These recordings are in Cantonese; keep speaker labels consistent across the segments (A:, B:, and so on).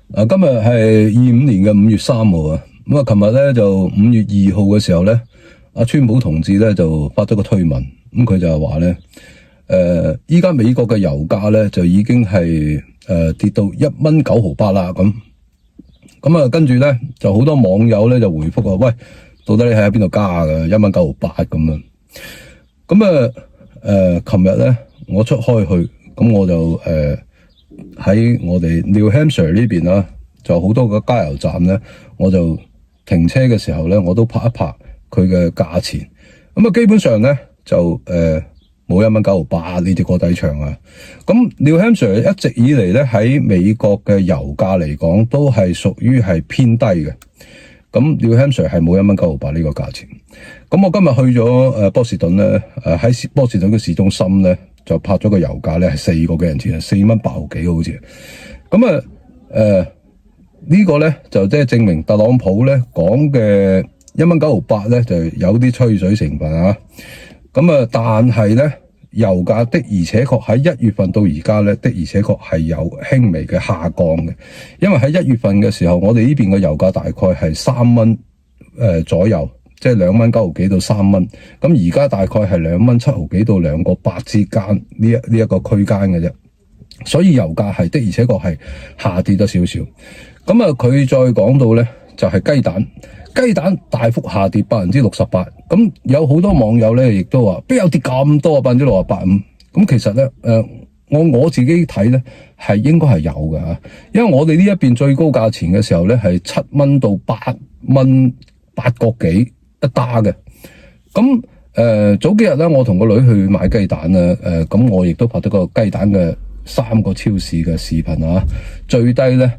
A: 今日係25年嘅5月3號啊。咁啊，琴日咧就5月2號嘅時候咧，阿川普同志咧就發咗個推文，咁佢就係話咧，依家美國嘅油價咧就已經係跌到1.958啦。咁啊，跟住咧就好多網友咧就回覆話，喂，到底你喺邊度加㗎？1.958咁啊。咁啊，琴日咧我出開去，咁我就喺我哋 New Hampshire 呢邊啦，就好多個加油站咧，我就停車嘅時候咧，我都拍一拍佢嘅價錢。咁啊，基本上咧就冇1.958呢隻過低場啊。咁 New Hampshire 一直以嚟咧喺美國嘅油價嚟講，都係屬於係偏低嘅。咁 New Hampshire 係冇1.958呢個價錢。咁我今日去咗波士頓咧，喺波士頓嘅市中心咧，就拍咗個油價咧係4個幾銀錢，4.8毫幾好似。咁呢個咧就即係證明特朗普咧講嘅1.958咧就有啲吹水成分啊。咁但係咧油價的而且確喺1月份到而家咧的而且確係有輕微嘅下降嘅。因為喺1月份嘅時候，我哋呢邊嘅油價大概係3蚊左右。即係2蚊9毫幾到3蚊，咁而家大概係2蚊7毫幾到2個8之間呢一個區間嘅啫，所以油價係的而且確係下跌咗少少。咁啊，佢再講到咧就係雞蛋大幅下跌68%，咁有好多網友咧亦都話邊有跌咁多68%？咁其實咧我自己睇咧係應該係有嘅嚇，因為我哋呢一邊最高價錢嘅時候咧係7蚊到8蚊8個幾一打嘅。咁早幾日咧，我同個女去買雞蛋啊，咁我亦都拍咗個雞蛋嘅3個超市嘅視頻啊，最低咧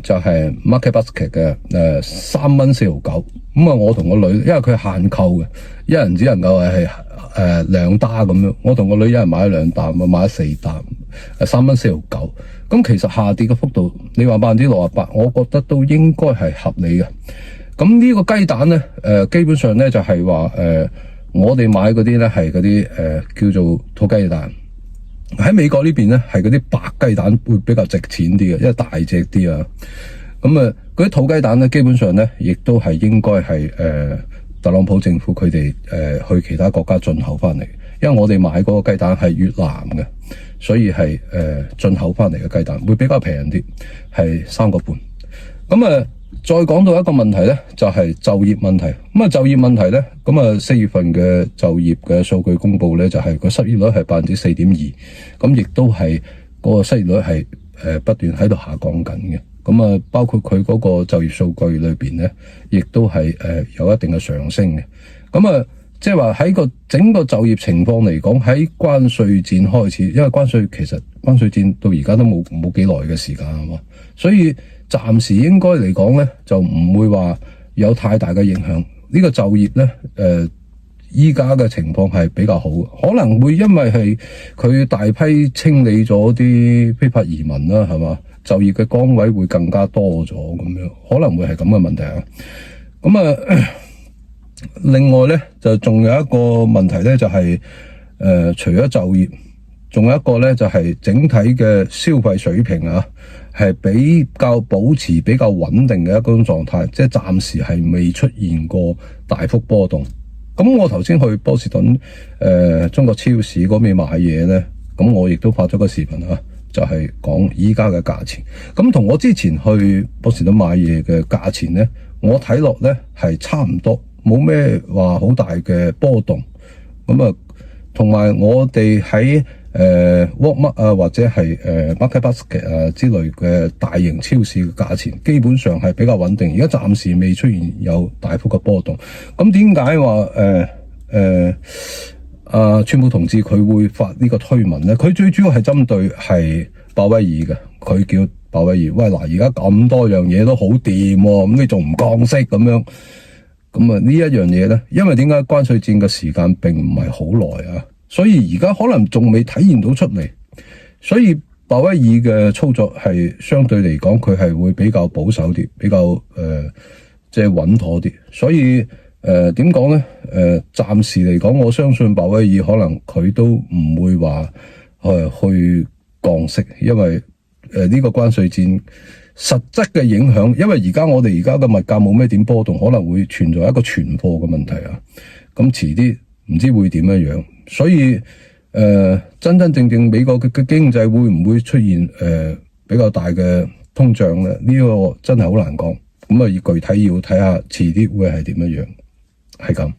A: 就係 Market Basket 嘅3蚊4毫9。咁啊，我同個女，因為佢限購嘅，一人只能夠係2打咁樣，我同個女一人買咗2擔，我買咗4擔，3蚊4毫9。咁其實下跌嘅幅度，你話68%，我覺得都應該係合理嘅。咁呢個雞蛋咧，基本上咧就係話，我哋買嗰啲咧係嗰啲叫做土雞蛋。喺美國呢邊咧係嗰啲白雞蛋會比較值錢啲嘅，因為大隻啲啊。咁嗰啲土雞蛋咧，基本上咧亦都係應該係特朗普政府佢哋去其他國家進口翻嚟，因為我哋買嗰個雞蛋係越南嘅，所以係進口翻嚟嘅雞蛋會比較平啲，係3個半。咁再講到一個問題咧，就係就業問題。咁就業問題咧，咁4月份嘅就業嘅數據公布咧，就係個失業率係4.2%，咁亦都係嗰個失業率係不斷喺度下降緊嘅。咁包括佢嗰個就業數據裏邊咧，亦都係有一定嘅上升嘅。咁即係話喺個整個就業情況嚟講，喺關稅戰開始，因為關稅戰到而家都冇幾耐嘅時間啊嘛，所以暫時應該嚟講咧，就唔會話有太大嘅影響。呢個就業咧，依家嘅情況係比較好，可能會因為係佢大批清理咗啲非法移民啦，係嘛？就業嘅崗位會更加多咗咁樣，可能會係咁嘅問題啊。咁另外咧就仲有一個問題咧，就係除咗就業，仲有一個咧就係整體嘅消費水平啊，係比較保持比較穩定嘅一種狀態，即係暫時係未出現過大幅波動。咁我頭先去波士頓中國超市嗰邊買嘢咧，咁我亦都發咗個視頻啊，就係講依家嘅價錢。咁同我之前去波士頓買嘢嘅價錢咧，我睇落咧係差唔多，冇咩話好大嘅波動。咁同埋我哋喺Walmart 啊，或者係Market Basket 啊之類嘅大型超市嘅價錢，基本上係比較穩定。而家暫時未出現有大幅嘅波動。咁點解話川普同志佢會發呢個推文咧？佢最主要係針對係鮑威爾嘅，佢叫鮑威爾，喂嗱，而家咁多樣嘢都好掂喎，咁你仲唔降息咁樣？咁呢一樣嘢咧，因為點解關稅戰嘅時間並唔係好耐啊？所以而家可能仲未體現到出嚟，所以鮑威爾嘅操作係相對嚟講，佢係會比較保守啲，比較即係穩妥啲。所以點講咧？暫時嚟講，我相信鮑威爾可能佢都唔會話去降息，因為呢個關稅戰實質嘅影響，因為我哋而家嘅物價冇咩點波動，可能會存在一個存貨嘅問題啊。咁遲啲唔知會點樣，所以真正美國嘅經濟會唔會出現比較大嘅通脹咧？呢個真係好難講。咁啊，具體要睇下遲啲會係點樣，係咁。